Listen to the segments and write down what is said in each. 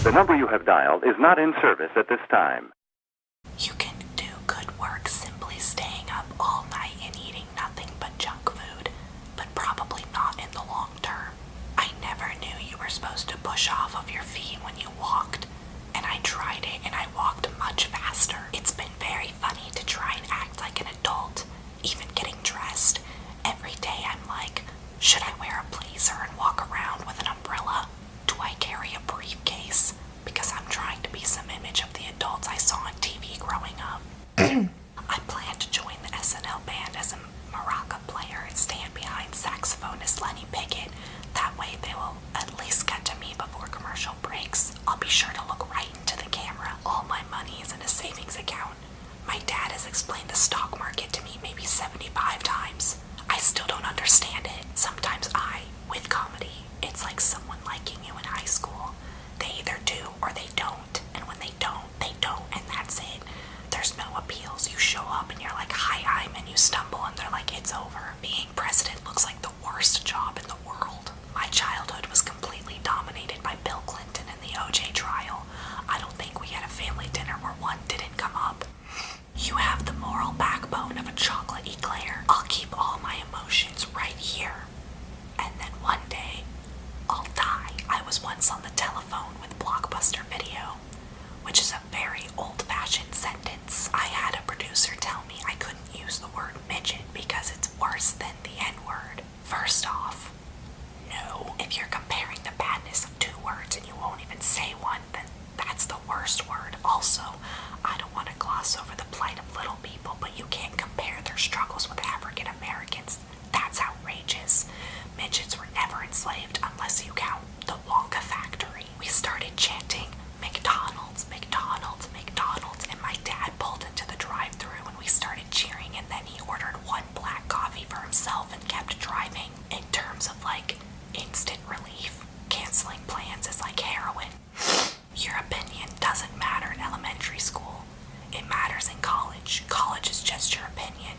The number you have dialed is not in service at this time. You can do good work simply staying up all night and eating nothing but junk food, but probably not in the long term. I never knew you were supposed to push off of your feet when you walked, and I tried it and I walked much faster. It's been very funny to try and act like an adult, even getting dressed. Every day I'm like, should I wear a blazer and walk around with an umbrella? Do I carry a briefcase? Because I'm trying to be some image of the adults I saw on TV growing up. I plan to join the SNL band as a maraca player and stand behind saxophonist Lenny Pickett. That way they will at least get to me before commercial breaks. I'll be sure to look right into the camera. All my money is in a savings account. My dad has explained the stock market to me maybe 75 times. I still don't understand it. Sometimes with comedy, it's like someone liking you in high school. They either do or they don't. And when they don't, and that's it. There's no appeals. You show up and you're like, hi, and you stumble and they're like, it's over. Being president looks like the worst job in the world. My childhood was completely dominated by Bill Clinton and the OJ trial. I don't think we had a family dinner where one didn't come up. You have the moral backbone of a chocolate eclair. I'll keep all my emotions right here. And then one day, I'll die. I was once on the telephone with Blockbuster Video, which is a very old-fashioned sentence. I had a producer tell me I couldn't use the word midget because it's worse than the N-word. First off, no. If you're comparing the badness of two words and you won't even say one, then that's the worst word. Also, I don't want to gloss over the plight of little people, but you can't compare their struggles with African Americans. That's outrageous. Midgets were never enslaved unless you count the Wonka factory. We started chanting, McDonald's, McDonald's, McDonald's, and my dad pulled into the drive-thru and we started cheering, and then he ordered one black coffee for himself and kept driving. In terms of like instant relief, canceling plans is like heroin. Your opinion doesn't matter in elementary school. It matters in college. College is just your opinion.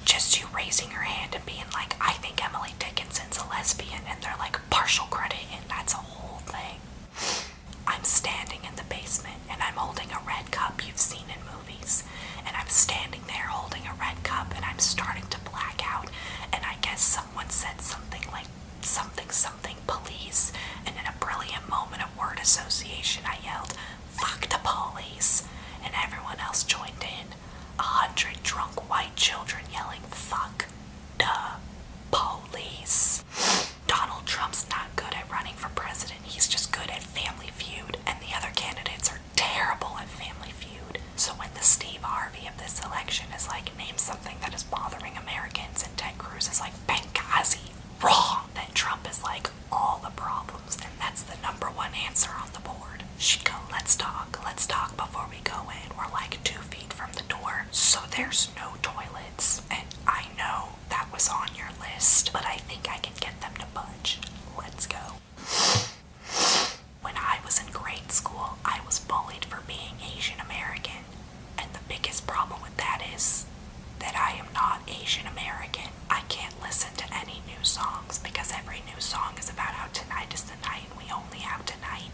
Just you raising your hand and being like, I think Emily Dickinson's a lesbian, and they're like partial credit, and that's a whole thing. I'm standing in the basement and I'm holding a red cup you've seen in movies, and I'm standing there holding a red cup and I'm starting to black out, and I guess someone said something like something police, and in a brilliant moment of word association I yelled, fuck the police, and everyone else joined in. 100 drunk white children yelling, fuck the police. Donald Trump's not good at running for president. He's just good at Family Feud, and the other candidates are terrible at Family Feud. So when the Steve Harvey of this election is like, name something that is bothering Americans, and Ted Cruz is like, Benghazi, wrong, then Trump is like, all the problems, and that's the number one answer on the board. She'd go, let's talk before we go in. We're like 2 feet from the door, so there's no toilets, and I know that was on your list, but I think I can get them to budge. Let's go. When I was in grade school, I was bullied for being Asian American, and the biggest problem with that is that I am not Asian American. I can't listen to any new songs because every new song is about how tonight is the night and we only have tonight.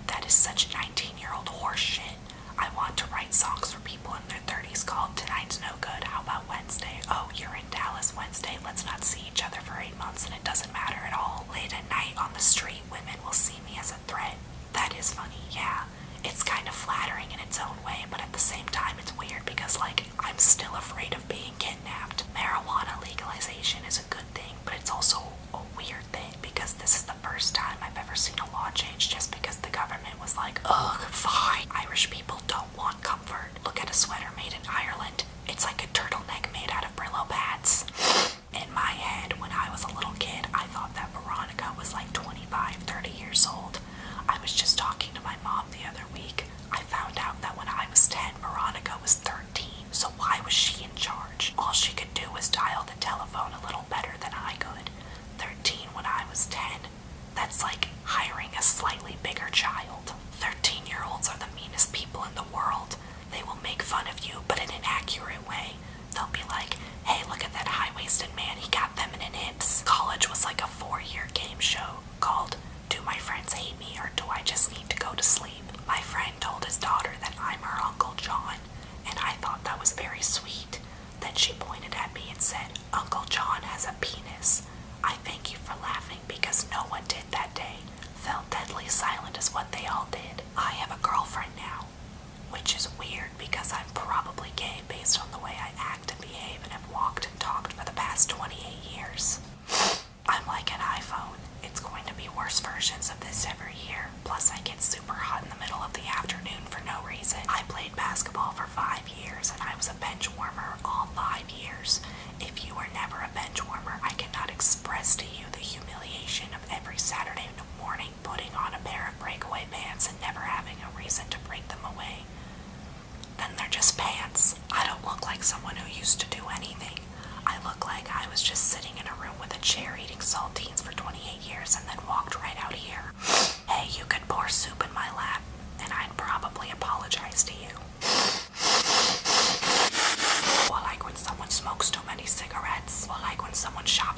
That is such 19-year-old horse shit. I want to write songs for people in their 30s called Tonight's No Good, How About Wednesday? Oh, you're in Dallas Wednesday, let's not see each other for 8 months and it doesn't matter at all. Late at night on the street, women will see me as a threat. That is funny, yeah. It's kind of flattering in its own way, but at the same time it's weird because, like, I'm still afraid of being kidnapped. Marijuana legalization is a good thing, but it's also a weird thing because this is the first time I've ever seen a law change just because the government was like, ugh, fine. Irish people don't want comfort. Look at a sweater made in Ireland. It's like a turtleneck made out of Brillo pads. In my head, when I was a little kid, I thought that Veronica was like 25, 30 years old. I was just talking to my mom the other week. I found out that when I was 10, Veronica was 13, so why was she in charge? All she could do was dial the telephone a little better than I could. 13 when I was 10. That's like hiring a slightly bigger child. 13-year-olds are the meanest people in the world. They will make fun of you, but in an accurate way. They'll be like, hey, look at that high-waisted man, he got feminine hips. College was like a 4-year game show called Do My Friends Hate Me or Do I Just Need to Go to Sleep? as a penis. I thank you for laughing because no one did that day. Felt deadly silent is what they all did. I have a girlfriend now, which is weird because I'm probably gay based on the way I act and behave and have walked and talked for the past 28 years. I'm like an iPhone. It's going to be worse versions of this every year. Plus I get super hot in the middle of the afternoon for no reason. I played basketball for 5 years and I was a bench warmer all 5 years. If you were never a bench warmer, I cannot express to you the humiliation of every Saturday morning putting on a pair of breakaway pants and never having a reason to break them away. Then they're just pants. I don't look like someone who used to do anything. I look like I was just sitting in a room with a chair eating saltines for 28 years and then walked right out here. Hey, you could pour soup in my lap, and I'd probably apologize to you. Or like when someone smokes too many cigarettes. Or like when someone shot